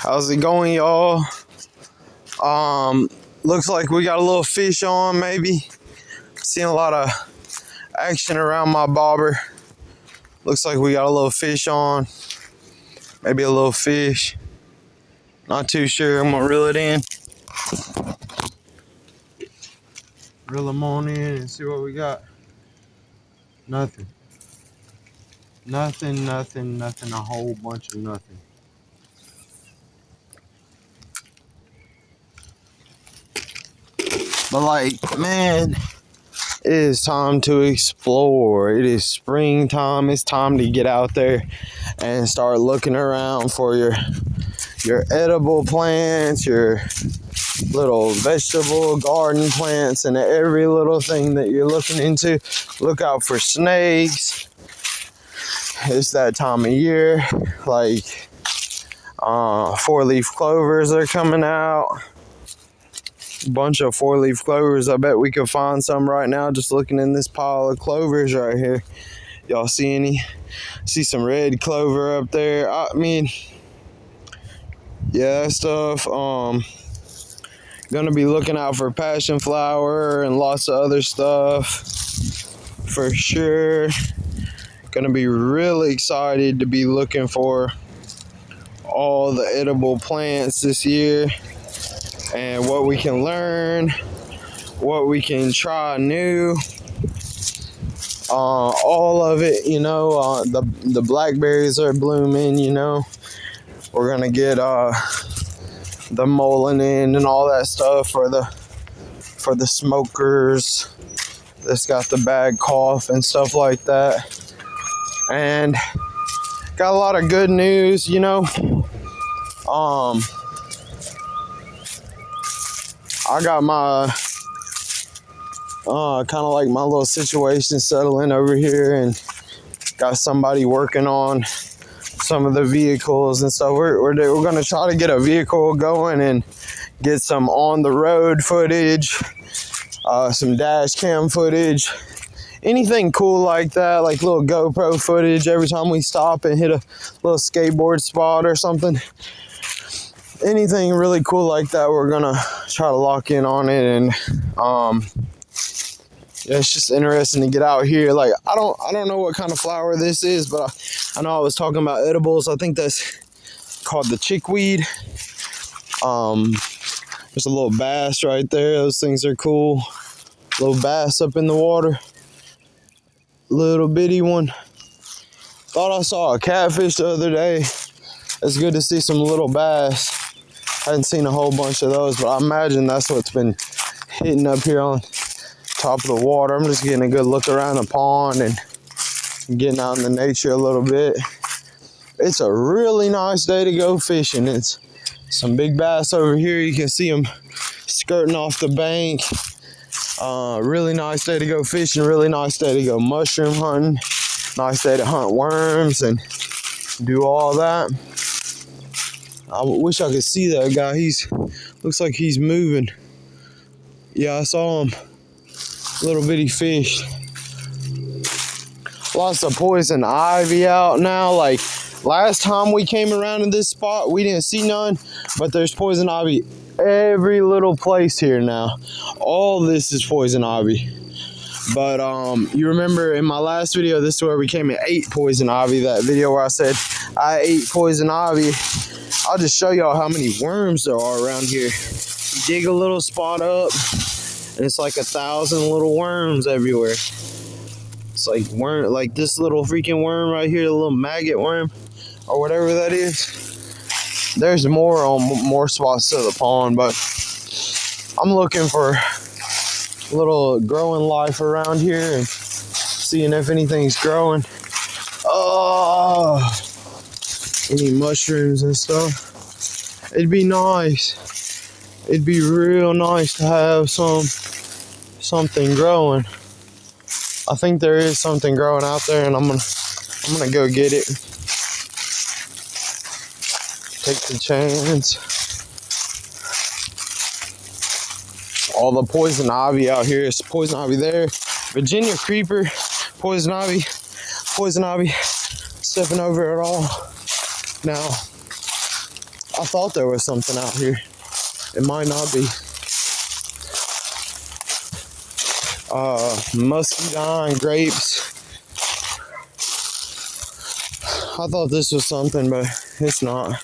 How's it going, y'all? Looks like we got a little fish on, maybe. Seeing a lot of action around my bobber. Looks like we got a little fish on. Maybe a little fish. Not too sure. I'm gonna reel it in. Reel them on in and see what we got. Nothing. Nothing, a whole bunch of nothing. But like, man, it is time to explore. It is springtime. It's time to get out there and start looking around for your edible plants, your little vegetable garden plants, and every little thing that you're looking into. Look out for snakes. It's that time of year. Like, 4-leaf clovers are coming out. Bunch of 4-leaf clovers. I bet we could find some right now just looking in this pile of clovers right here. Y'all see any? See some red clover up there. I mean, yeah, that stuff. Gonna be looking out for passion flower and lots of other stuff for sure. Gonna be really excited to be looking for all the edible plants this year and what we can learn, what we can try new, all of it, you know. The blackberries are blooming, you know. We're gonna get the mullein in and all that stuff for the smokers that's got the bad cough and stuff like that. And got a lot of good news, you know. I got my kind of like my little situation settling over here, and got somebody working on some of the vehicles and stuff. We're gonna try to get a vehicle going and get some on the road footage, some dash cam footage, anything cool like that, like little GoPro footage every time we stop and hit a little skateboard spot or something. Anything really cool like that, we're gonna try to lock in on it. And yeah, it's just interesting to get out here. Like, I don't know what kind of flower this is, but I know I was talking about edibles. I think that's called the chickweed. There's a little bass right there. Those things are cool. Little bass up in the water. Little bitty one. Thought I saw a catfish the other day. It's good to see some little bass. I hadn't seen a whole bunch of those, but I imagine that's what's been hitting up here on top of the water. I'm just getting a good look around the pond and getting out in the nature a little bit. It's a really nice day to go fishing. It's some big bass over here. You can see them skirting off the bank. Really nice day to go fishing. Really nice day to go mushroom hunting. Nice day to hunt worms and do all that. I wish I could see that guy. Looks like he's moving. Yeah, I saw him. Little bitty fish. Lots of poison ivy out now. Like, last time we came around in this spot, we didn't see none, but there's poison ivy every little place here now. All this is poison ivy. But you remember in my last video, this is where we came and ate poison ivy. That video where I said I ate poison ivy. I'll just show y'all how many worms there are around here. Dig a little spot up, and it's like 1,000 little worms everywhere. It's like worm, like this little freaking worm right here, the little maggot worm, or whatever that is. There's more on more spots to the pond, but I'm looking for a little growing life around here and seeing if anything's growing. Oh, any mushrooms and stuff. It'd be nice. It'd be real nice to have something growing. I think there is something growing out there, and I'm gonna go get it. Take the chance. All the poison ivy out here. It's poison ivy there. Virginia creeper, poison ivy, stepping over it all. Now, I thought there was something out here. It might not be. Muscadine grapes. I thought this was something, but it's not.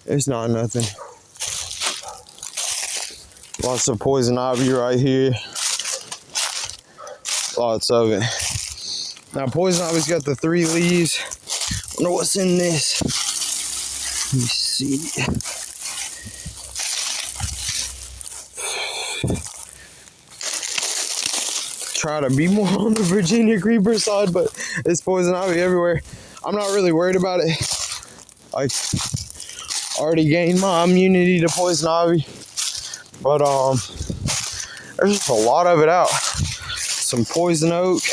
It's not nothing. Lots of poison ivy right here. Lots of it. Now, poison ivy's got the 3 leaves. Wonder what's in this. Let me see. Try to be more on the Virginia creeper side, but it's poison ivy everywhere. I'm not really worried about it. I already gained my immunity to poison ivy, but there's just a lot of it out. Some poison oak.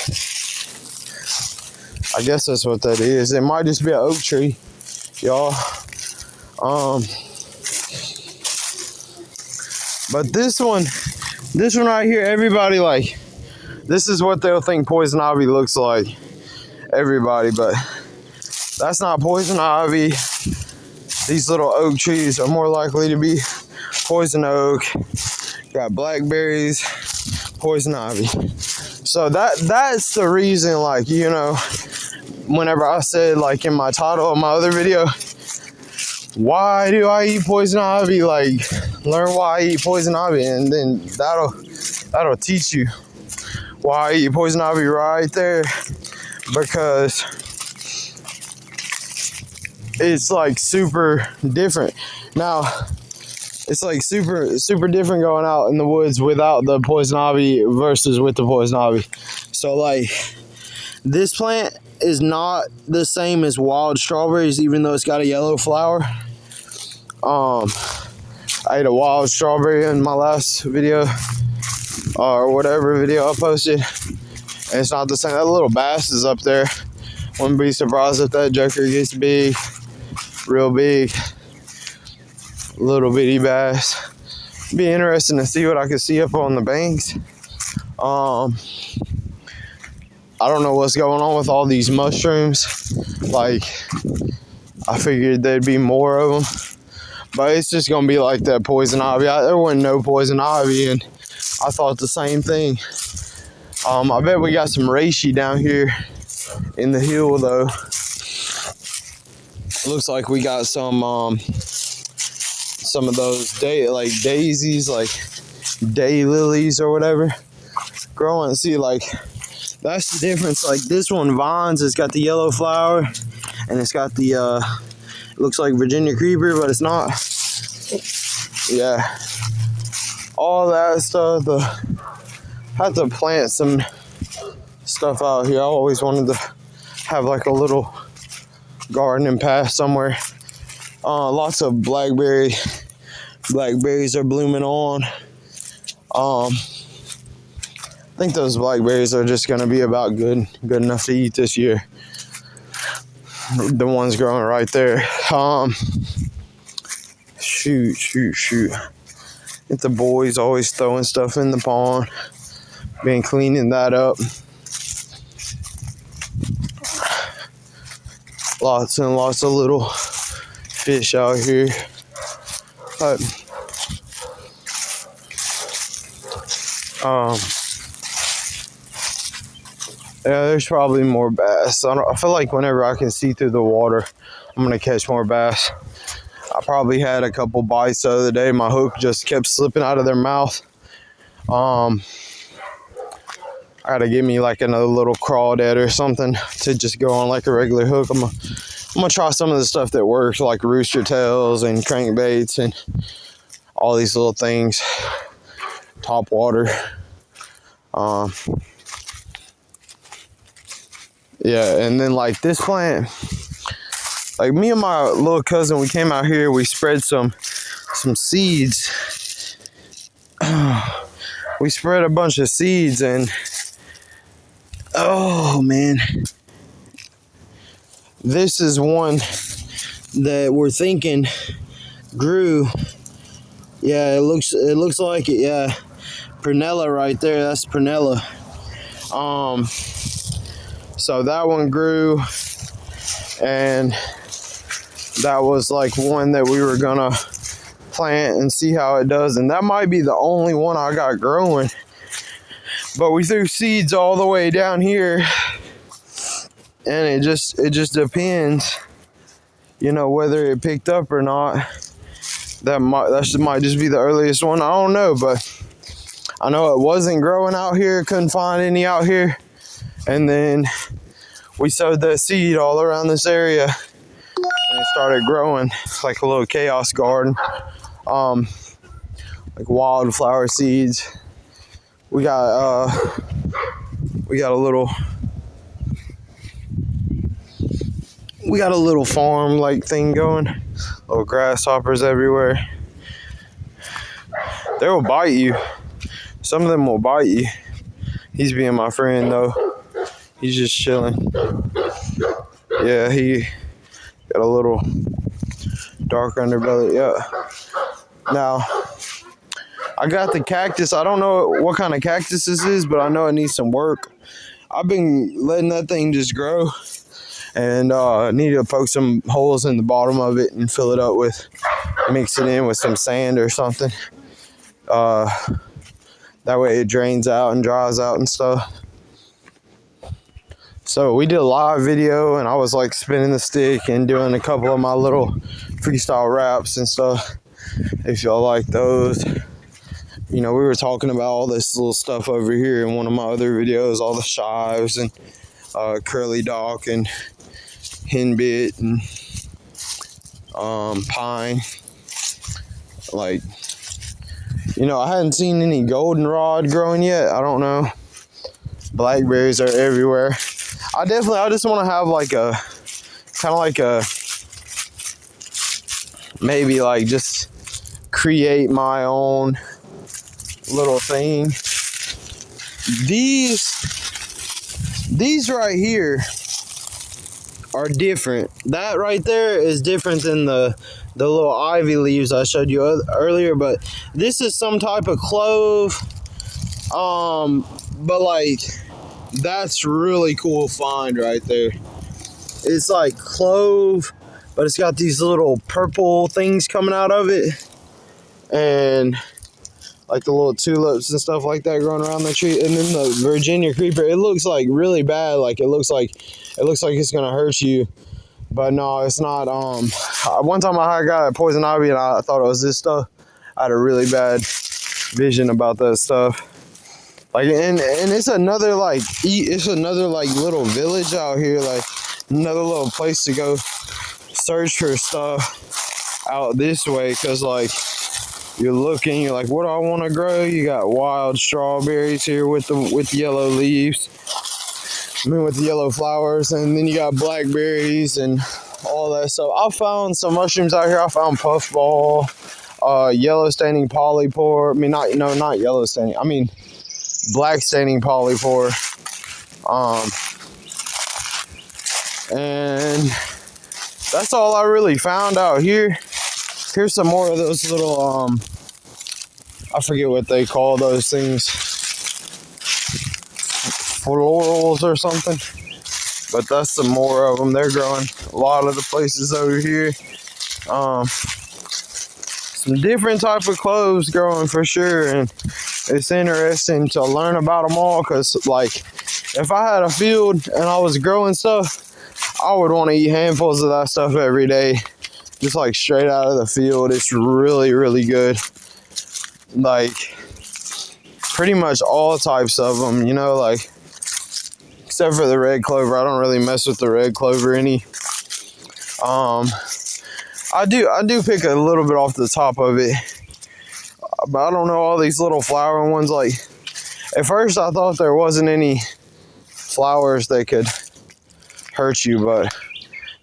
I guess that's what that is. It might just be an oak tree, y'all. But this one right here, everybody like, this is what they'll think poison ivy looks like. Everybody, but that's not poison ivy. These little oak trees are more likely to be poison oak. Got blackberries, poison ivy. So that's the reason, like, you know, whenever I said, like, in my title of my other video, why do I eat poison ivy? Like, learn why I eat poison ivy, and then that'll teach you why I eat poison ivy right there. Because it's like super different. Now, it's like super different going out in the woods without the poison ivy versus with the poison ivy. So like, this plant is not the same as wild strawberries, even though it's got a yellow flower. I ate a wild strawberry in my last video, or whatever video I posted, and it's not the same. That little bass is up there. Wouldn't be surprised if that joker gets big, real big. Little bitty bass. Be interesting to see what I can see up on the banks. I don't know what's going on with all these mushrooms. Like, I figured there'd be more of them, but it's just gonna be like that poison ivy. There wasn't no poison ivy, and I thought the same thing. I bet we got some reishi down here in the hill, though. Looks like we got some of those daisies, like day lilies or whatever, growing. See, like, that's the difference. Like, this one, vines, it's got the yellow flower, and it's got the it looks like Virginia creeper, but it's not. Yeah, all that stuff. Had to plant some stuff out here. I always wanted to have like a little garden and path somewhere. Lots of blackberries are blooming on. I think those blackberries are just gonna be about good enough to eat this year. The ones growing right there. Shoot. I think the boys always throwing stuff in the pond. Been cleaning that up. Lots and lots of little fish out here. But yeah, there's probably more bass. I feel like whenever I can see through the water, I'm gonna catch more bass. I probably had a couple bites the other day. My hook just kept slipping out of their mouth. I gotta give me like another little crawdad or something to just go on like a regular hook. I'm gonna try some of the stuff that works, like rooster tails and crankbaits and all these little things. Top water. Yeah, and then like this plant, like me and my little cousin, we came out here, we spread some seeds. We spread a bunch of seeds, and oh man, this is one that we're thinking grew. Yeah, it looks like it. Yeah, prunella right there. That's prunella. So that one grew, and that was like one that we were gonna plant and see how it does, and that might be the only one I got growing. But we threw seeds all the way down here, and it just depends, you know, whether it picked up or not. That might just be the earliest one. I don't know, but I know it wasn't growing out here. Couldn't find any out here, and then we sowed that seed all around this area, and it started growing like a little chaos garden. Like wildflower seeds. We got a little farm like thing going. Little grasshoppers everywhere. They will bite you. Some of them will bite you. He's being my friend though. He's just chilling. Yeah, he got a little dark underbelly. Yeah. Now, I got the cactus. I don't know what kind of cactus this is, but I know it needs some work. I've been letting that thing just grow, and need to poke some holes in the bottom of it and fill it up with, mix it in with some sand or something. That way it drains out and dries out and stuff. So we did a live video, and I was like spinning the stick and doing a couple of my little freestyle raps and stuff. If y'all like those. You know, we were talking about all this little stuff over here in one of my other videos, all the chives and curly dock and henbit and pine. Like, you know, I hadn't seen any goldenrod growing yet. I don't know. Blackberries are everywhere. I just want to have like a, kind of like a, maybe like just create my own little thing. These right here are different. That right there is different than the little ivy leaves I showed you earlier, but this is some type of clove. But like, that's really cool find right there. It's like clove, but it's got these little purple things coming out of it, and like the little tulips and stuff like that growing around the tree. And then the Virginia creeper, it looks like really bad. Like it looks like it's gonna hurt you, but no, it's not. One time I got poison ivy and I thought it was this stuff. I had a really bad vision about that stuff. Like, and it's another like little village out here, like another little place to go search for stuff out this way, because like, you're looking, you're like, what do I want to grow? You got wild strawberries here with yellow leaves. I mean, with the yellow flowers. And then you got blackberries and all that stuff. I found some mushrooms out here. I found puffball, yellow staining polypore. I mean, not yellow staining. I mean, black staining polypore. And that's all I really found out here. Here's some more of those little, I forget what they call those things, florals or something, but that's some more of them. They're growing a lot of the places over here. Some different type of cloves growing for sure, and it's interesting to learn about them all, because like, if I had a field and I was growing stuff, I would want to eat handfuls of that stuff every day. Just like straight out of the field. It's really, really good. Like, pretty much all types of them, you know, like, except for the red clover. I don't really mess with the red clover any. I do pick a little bit off the top of it, but I don't know all these little flowering ones. Like, at first I thought there wasn't any flowers that could hurt you, but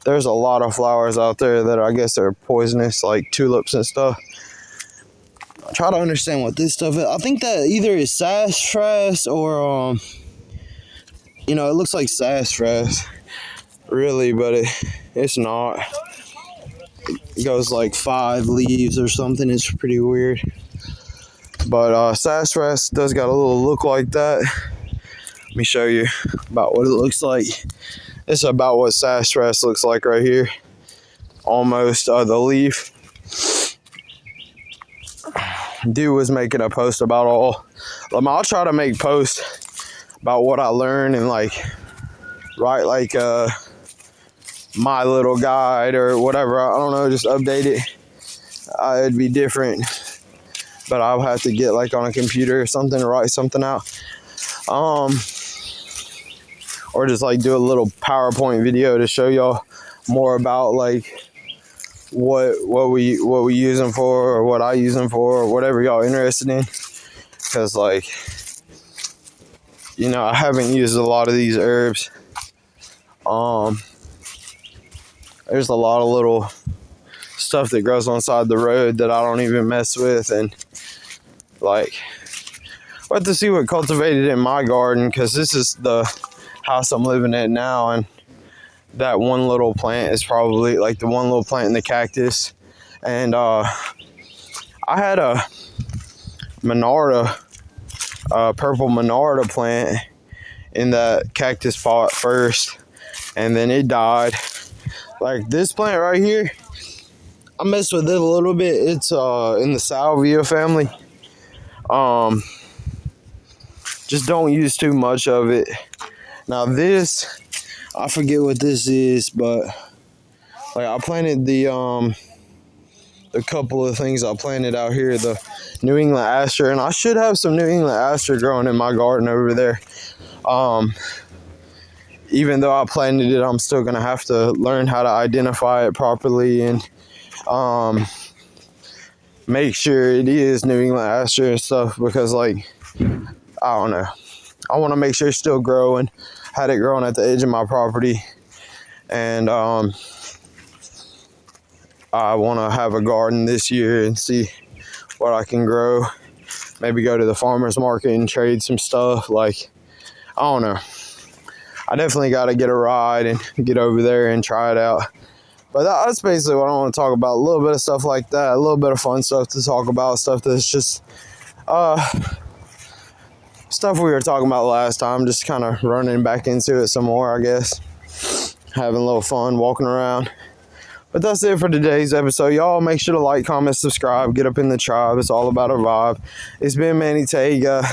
there's a lot of flowers out there that I guess are poisonous, like tulips and stuff. I try to understand what this stuff is. I think that either is sassafras or, you know, it looks like sassafras, really, but it's not. It goes like 5 leaves or something. It's pretty weird. But sassafras does got a little look like that. Let me show you about what it looks like. It's about what sassafras looks like right here. almost the leaf. Dude was making a post about I'll try to make posts about what I learned and like write like my little guide or whatever. I don't know, just update it. It'd be different, but I'll have to get like on a computer or something to write something out. Or just like do a little PowerPoint video to show y'all more about like what we use them for, or what I use them for, or whatever y'all interested in. Because like, you know, I haven't used a lot of these herbs. There's a lot of little stuff that grows on the side of the road that I don't even mess with, and like, we'll have to see what cultivated in my garden, because this is the house I'm living in now, and that one little plant is probably like the one little plant in the cactus. And I had a Monarda, purple Monarda plant in that cactus pot first, and then it died. Like this plant right here, I messed with it a little bit. It's in the salvia family. Just don't use too much of it. Now this, I forget what this is, but like I planted the couple of things I planted out here, the New England aster, and I should have some New England aster growing in my garden over there. Even though I planted it, I'm still gonna have to learn how to identify it properly and make sure it is New England aster and stuff, because like, I don't know, I want to make sure it's still growing. Had it growing at the edge of my property, and I want to have a garden this year and see what I can grow. Maybe go to the farmer's market and trade some stuff. Like, I don't know, I definitely got to get a ride and get over there and try it out. But that's basically what I want to talk about. A little bit of stuff like that, a little bit of fun stuff to talk about, stuff that's just stuff we were talking about last time, just kind of running back into it some more, I guess. Having a little fun walking around. But that's it for today's episode. Y'all make sure to like, comment, subscribe, get up in the tribe. It's all about a vibe. It's been Manny Tega.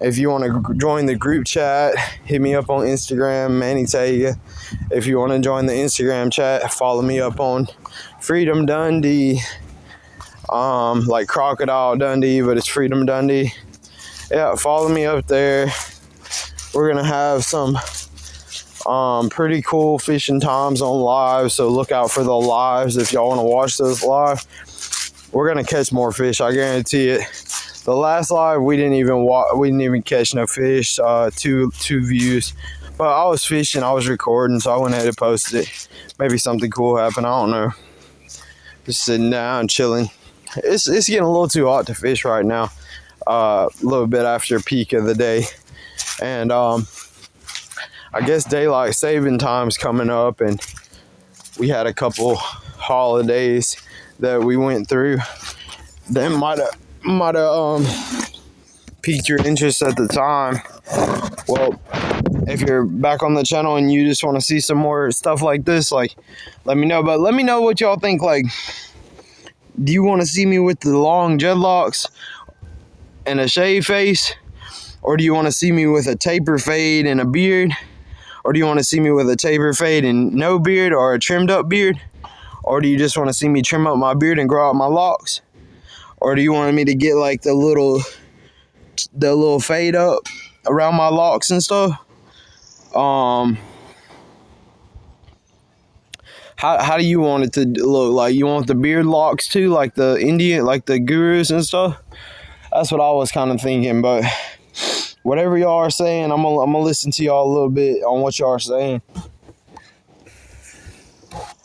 If you want to join the group chat, hit me up on Instagram, Manny Tega. If you want to join the Instagram chat, follow me up on Freedom Dundee. Like Crocodile Dundee, but it's Freedom Dundee. Yeah, follow me up there. We're gonna have some pretty cool fishing times on live, so look out for the lives if y'all want to watch those live. We're gonna catch more fish, I guarantee it. The last live we didn't even catch no fish. Two views, but I was fishing, I was recording, so I went ahead and posted it. Maybe something cool happened, I don't know. Just sitting down chilling. It's getting a little too hot to fish right now. A little bit after peak of the day, and I guess daylight saving time's coming up, and we had a couple holidays that we went through that might have piqued your interest at the time. Well, if you're back on the channel and you just want to see some more stuff like this, like, let me know. But let me know what y'all think. Like, do you want to see me with the long dreadlocks and a shave face, or do you want to see me with a taper fade and a beard, or do you want to see me with a taper fade and no beard, or a trimmed up beard, or do you just want to see me trim up my beard and grow out my locks, or do you want me to get like the little fade up around my locks and stuff? How do you want it to look? Like, you want the beard locks too, like the Indian, like the gurus and stuff? That's what I was kind of thinking, but whatever y'all are saying, I'm gonna listen to y'all a little bit on what y'all are saying.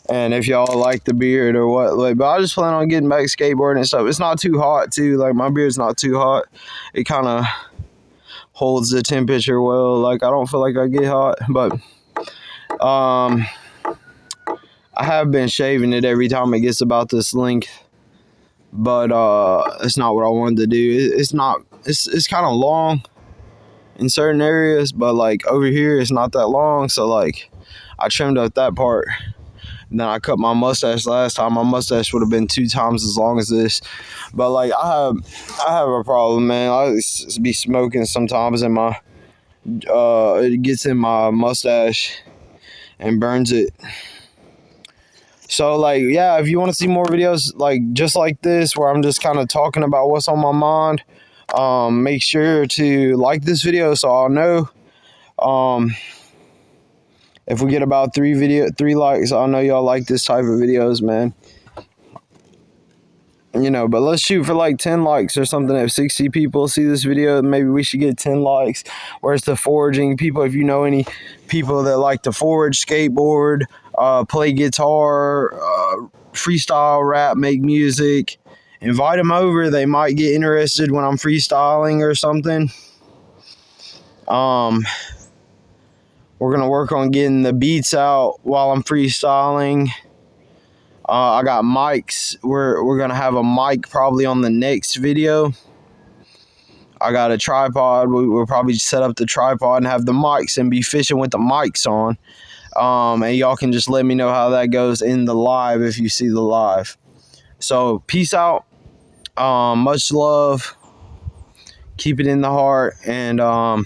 And if y'all like the beard or what, like, but I just plan on getting back skateboarding and stuff. It's not too hot too, like my beard's not too hot. It kind of holds the temperature well. Like, I don't feel like I get hot, but I have been shaving it every time it gets about this length. But it's not what I wanted to do. It's kind of long in certain areas, but like over here it's not that long, so like I trimmed up that part then I cut my mustache last time. My mustache would have been 2 times as long as this. But like I have a problem, man. I be smoking sometimes in my it gets in my mustache and burns it. So like, yeah, if you want to see more videos like just like this where I'm just kind of talking about what's on my mind, make sure to like this video so I'll know. If we get about 3 likes, I'll know y'all like this type of videos, man. You know, but let's shoot for like 10 likes or something. If 60 people see this video, maybe we should get 10 likes. Where's the foraging people? If you know any people that like to forage, skateboard, play guitar, freestyle, rap, make music, invite them over. They might get interested when I'm freestyling or something. We're gonna work on getting the beats out while I'm freestyling. I got mics. We're gonna have a mic probably on the next video. I got a tripod. We'll probably set up the tripod and have the mics and be fishing with the mics on. And y'all can just let me know how that goes in the live if you see the live. So peace out. Much love. Keep it in the heart, and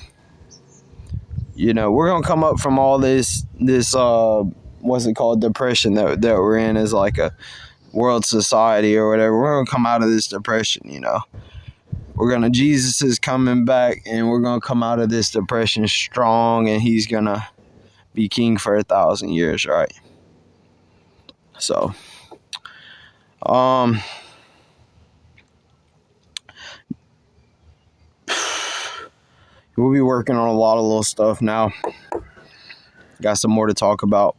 you know, we're gonna come up from all this what's it called, depression that we're in as like a world society or whatever. We're gonna come out of this depression, you know. Jesus is coming back, and we're gonna come out of this depression strong, and he's gonna be king for 1,000 years, right? So we'll be working on a lot of little stuff now. Got some more to talk about.